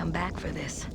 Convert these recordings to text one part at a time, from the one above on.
come back for this.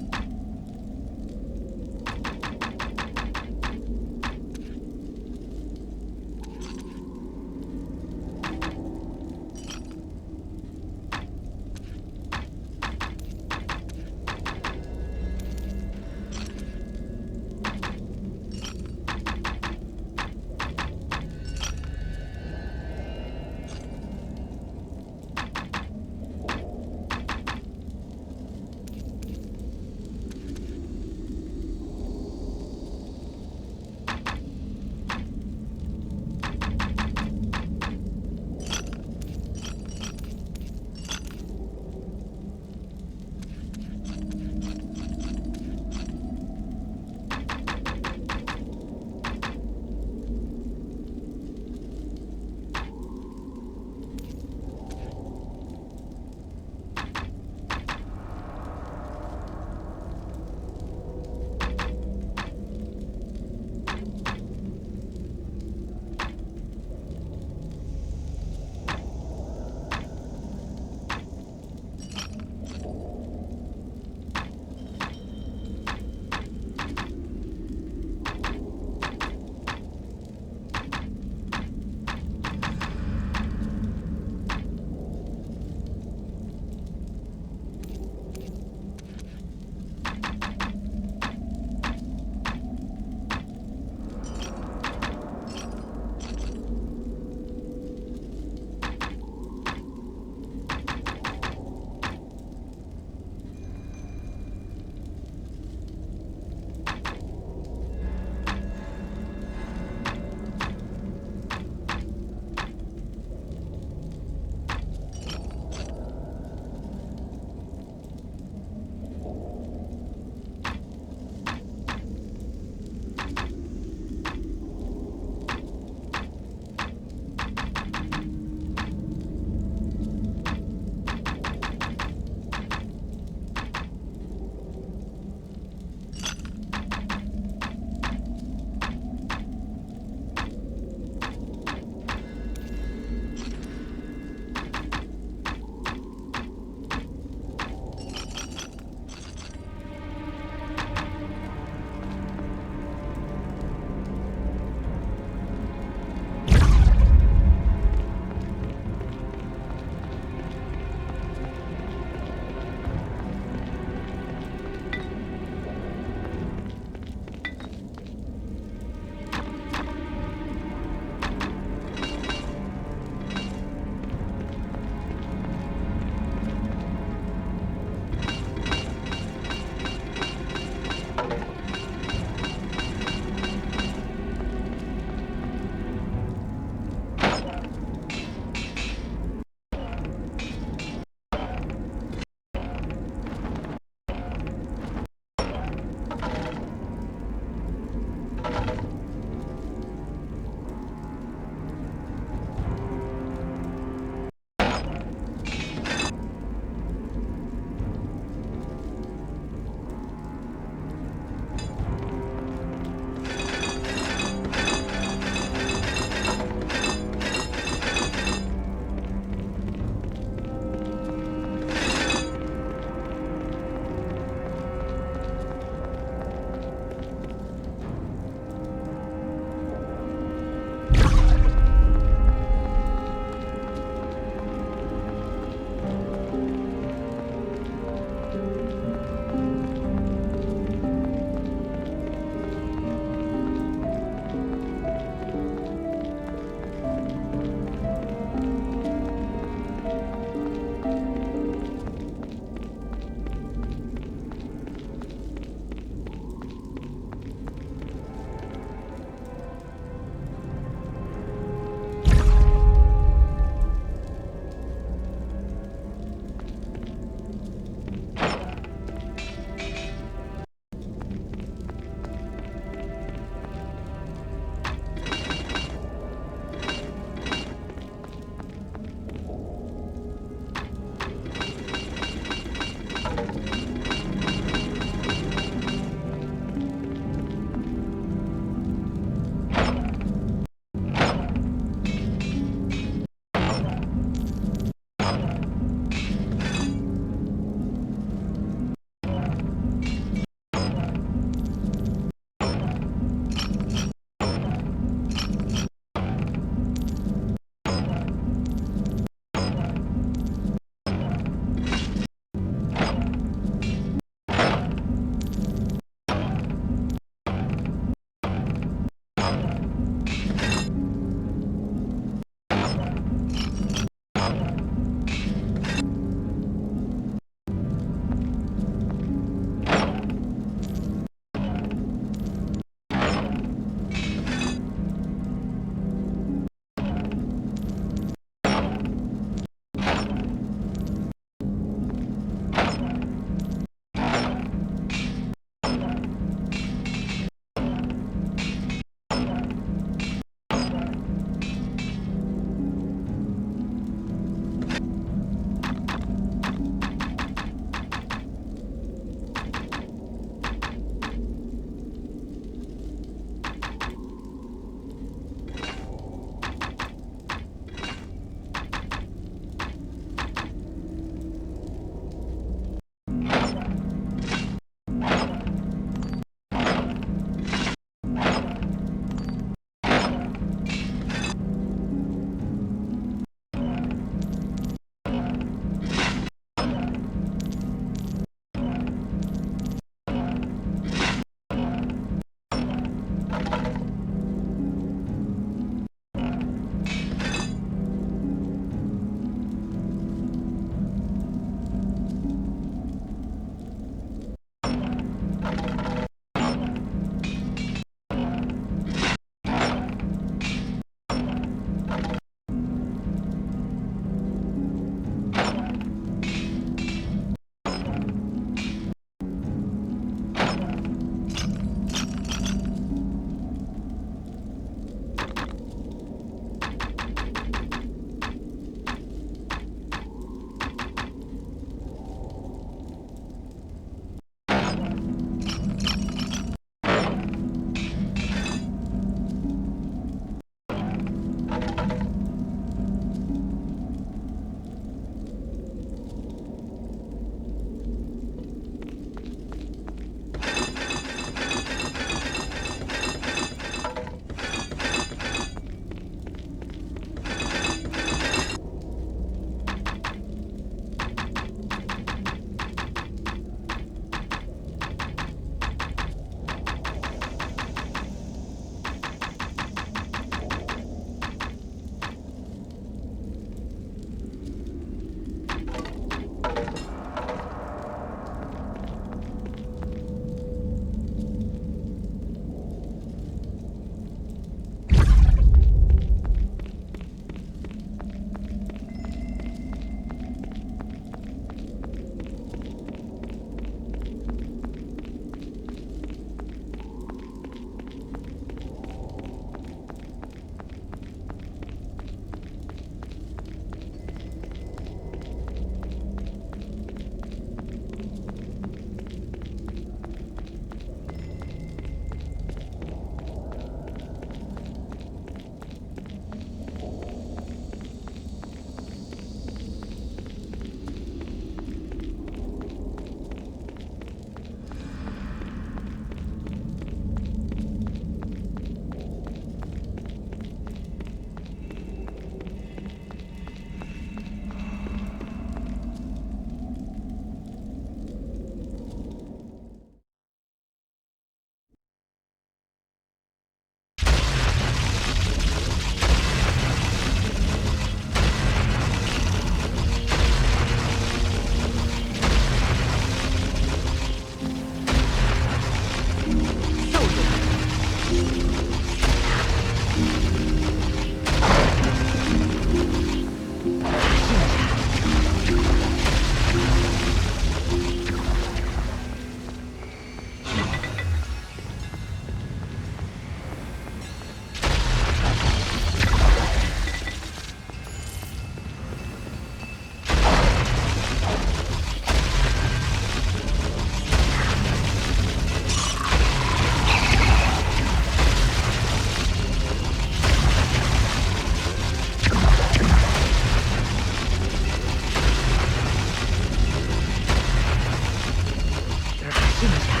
进展。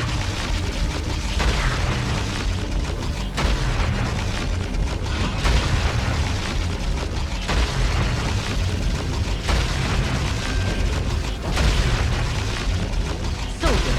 速度。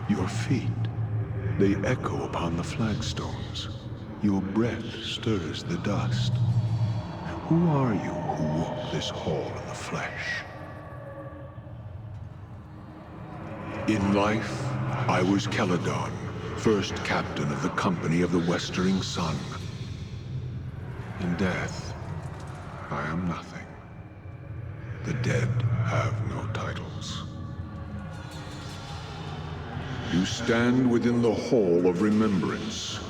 Your feet, they echo upon the flagstones. Your breath stirs the dust. Who are you who walk this hall in the flesh? In life, I was Celadon, first captain of the Company of the Westering Sun. In death, I am nothing. The dead have no titles. You stand within the Hall of Remembrance.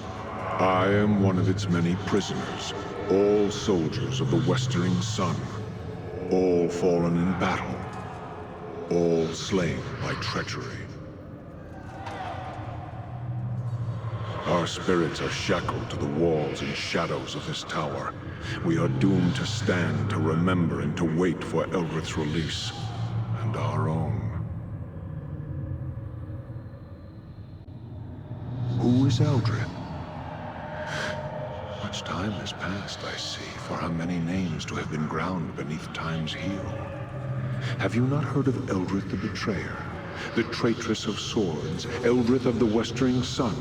I am one of its many prisoners, all soldiers of the Westering Sun, all fallen in battle, all slain by treachery. Our spirits are shackled to the walls and shadows of this tower. We are doomed to stand, to remember, and to wait for Eldrith's release. And our own. Who is Eldrith? Much time has passed, I see, for how many names to have been ground beneath time's heel. Have you not heard of Eldrith the Betrayer? The traitress of swords, Eldrith of the Westering Sun?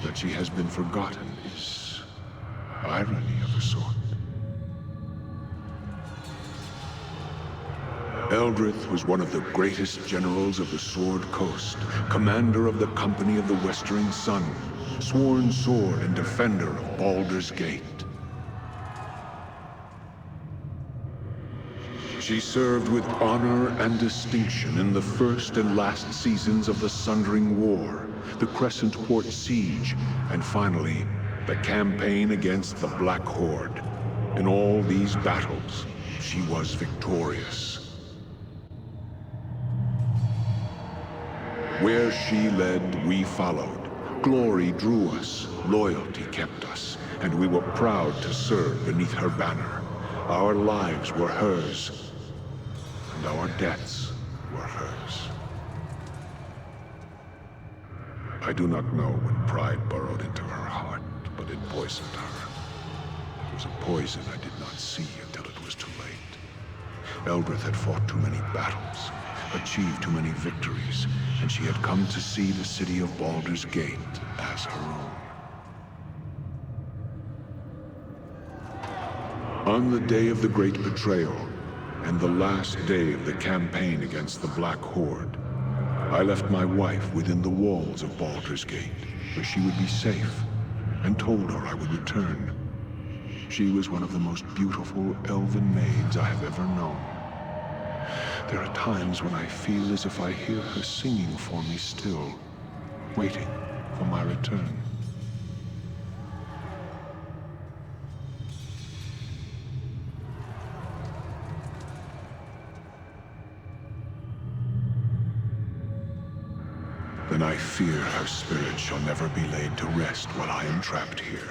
That she has been forgotten is irony of a sort. Eldrith was one of the greatest generals of the Sword Coast, commander of the Company of the Westering Sun, sworn sword and defender of Baldur's Gate. She served with honor and distinction in the first and last seasons of the Sundering War, the Crescent Port Siege, and finally, the campaign against the Black Horde. In all these battles, she was victorious. Where she led, we followed. Glory drew us, loyalty kept us, and we were proud to serve beneath her banner. Our lives were hers, and our deaths were hers. I do not know when pride burrowed into her heart, but it poisoned her. It was a poison I did not see until it was too late. Eldrith had fought too many battles, achieved too many victories, and she had come to see the city of Baldur's Gate as her own. On the day of the Great Betrayal, and the last day of the campaign against the Black Horde, I left my wife within the walls of Baldur's Gate, where she would be safe, and told her I would return. She was one of the most beautiful elven maids I have ever known. There are times when I feel as if I hear her singing for me still, waiting for my return. Then I fear her spirit shall never be laid to rest while I am trapped here.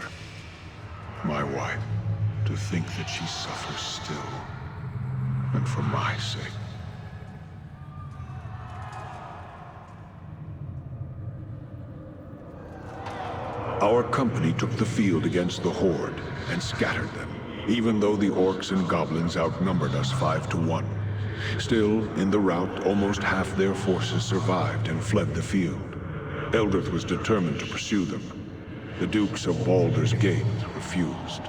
My wife, to think that she suffers still, and for my sake. Our company took the field against the Horde and scattered them, even though the orcs and goblins outnumbered us 5-1. Still, in the rout, almost half their forces survived and fled the field. Eldrith was determined to pursue them. The Dukes of Baldur's Gate refused.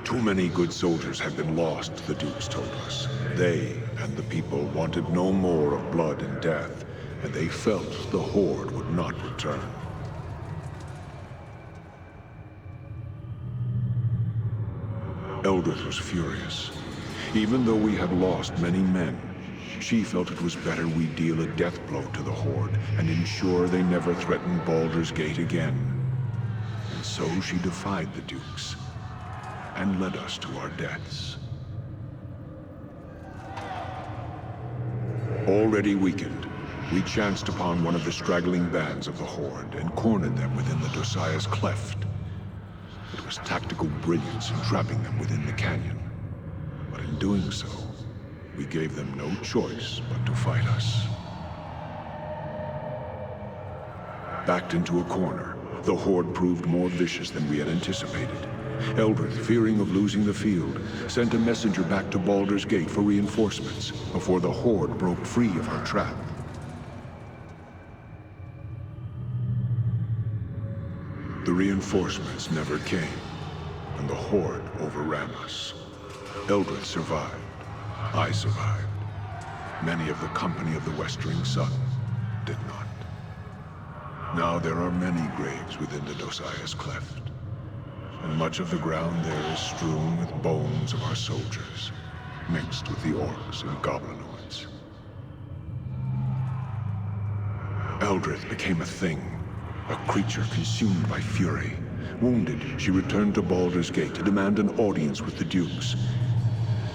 Too many good soldiers had been lost, the Dukes told us. They and the people wanted no more of blood and death, and they felt the Horde would not return. Eldrith was furious. Even though we had lost many men, she felt it was better we deal a death blow to the Horde and ensure they never threatened Baldur's Gate again. And so she defied the Dukes and led us to our deaths. Already weakened, we chanced upon one of the straggling bands of the Horde and cornered them within the Dosiah's Cleft. It was tactical brilliance in trapping them within the canyon. But in doing so, we gave them no choice but to fight us. Backed into a corner, the Horde proved more vicious than we had anticipated. Eldrith, fearing of losing the field, sent a messenger back to Baldur's Gate for reinforcements before the Horde broke free of her trap. The reinforcements never came, and the Horde overran us. Eldrith survived. I survived. Many of the Company of the Westering Sun did not. Now there are many graves within the Dosiah's Cleft, and much of the ground there is strewn with bones of our soldiers, mixed with the orcs and goblinoids. Eldrith became a thing, a creature consumed by fury. Wounded, she returned to Baldur's Gate to demand an audience with the Dukes.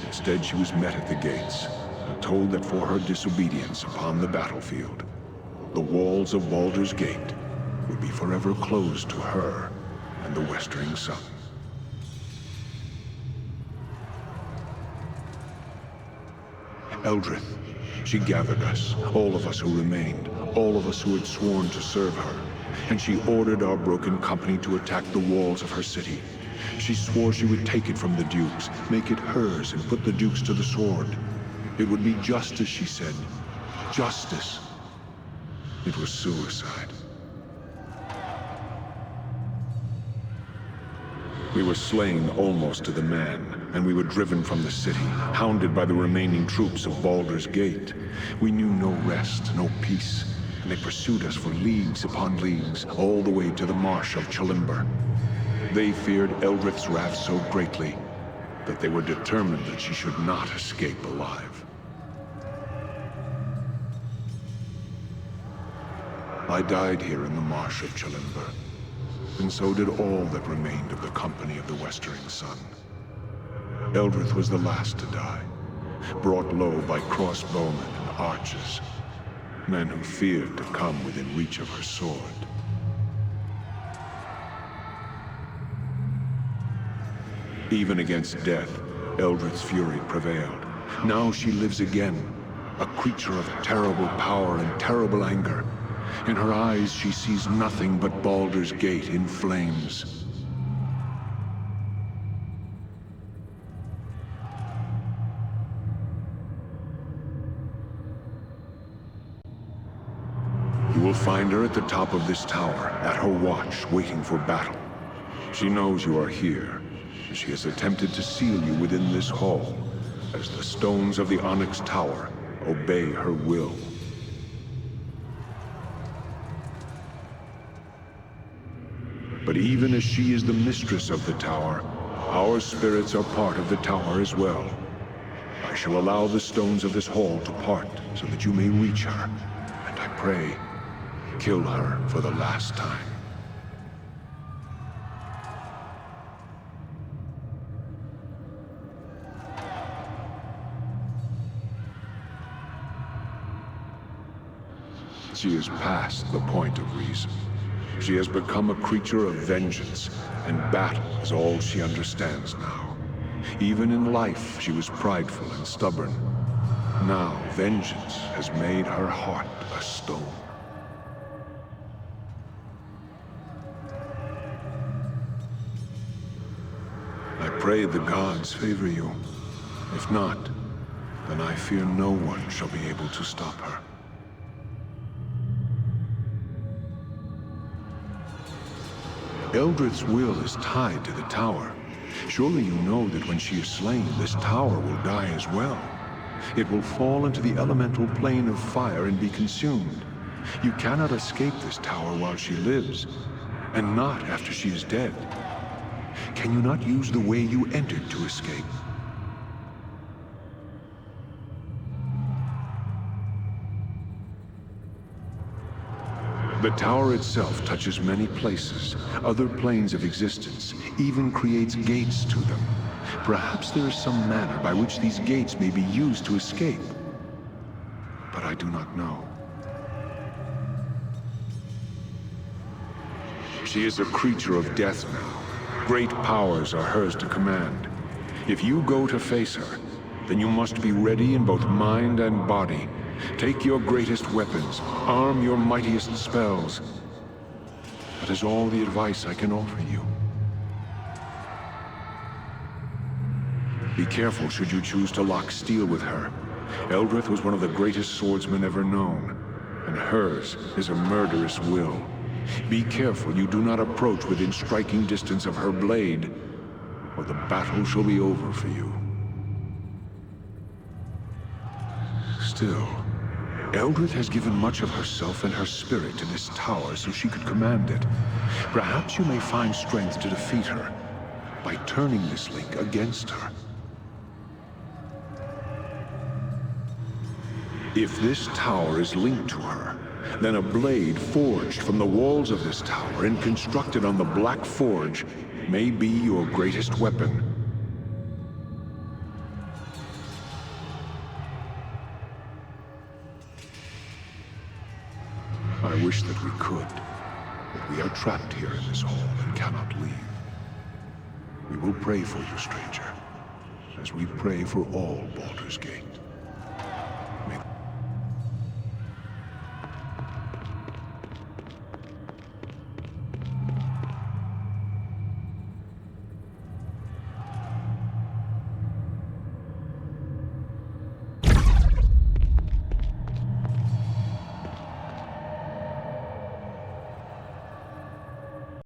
Instead, she was met at the gates and told that for her disobedience upon the battlefield, the walls of Baldur's Gate would be forever closed to her and the westering sun. Eldrith, she gathered us, all of us who remained, all of us who had sworn to serve her, and she ordered our broken company to attack the walls of her city. She swore she would take it from the dukes, make it hers, and put the dukes to the sword. It would be justice, she said. Justice. It was suicide. We were slain almost to the man, and we were driven from the city, hounded by the remaining troops of Baldur's Gate. We knew no rest, no peace, and they pursued us for leagues upon leagues, all the way to the marsh of Chalimber. They feared Eldrith's wrath so greatly that they were determined that she should not escape alive. I died here in the marsh of Chalimber, and so did all that remained of the company of the Westering Sun. Eldrith was the last to die, brought low by crossbowmen and archers, men who feared to come within reach of her sword. Even against death, Eldrith's fury prevailed. Now she lives again, a creature of terrible power and terrible anger. In her eyes, she sees nothing but Baldur's Gate in flames. You will find her at the top of this tower, at her watch, waiting for battle. She knows you are here, and she has attempted to seal you within this hall, as the stones of the Onyx Tower obey her will. But even as she is the mistress of the tower, our spirits are part of the tower as well. I shall allow the stones of this hall to part so that you may reach her, and I pray, kill her for the last time. She is past the point of reason. She has become a creature of vengeance, and battle is all she understands now. Even in life, she was prideful and stubborn. Now, vengeance has made her heart a stone. I pray the gods favor you. If not, then I fear no one shall be able to stop her. Eldrith's will is tied to the tower. Surely you know that when she is slain, this tower will die as well. It will fall into the elemental plane of fire and be consumed. You cannot escape this tower while she lives, and not after she is dead. Can you not use the way you entered to escape? The tower itself touches many places, other planes of existence, even creates gates to them. Perhaps there is some manner by which these gates may be used to escape. But I do not know. She is a creature of death now. Great powers are hers to command. If you go to face her, then you must be ready in both mind and body. Take your greatest weapons, arm your mightiest spells. That is all the advice I can offer you. Be careful should you choose to lock steel with her. Eldrith was one of the greatest swordsmen ever known, and hers is a murderous will. Be careful you do not approach within striking distance of her blade, or the battle shall be over for you. Still, Eldrith has given much of herself and her spirit to this tower so she could command it. Perhaps you may find strength to defeat her by turning this link against her. If this tower is linked to her, then a blade forged from the walls of this tower and constructed on the Black Forge may be your greatest weapon. wish that we could, but we are trapped here in this hall and cannot leave. We will pray for you, stranger, as we pray for all Baldur's Gate.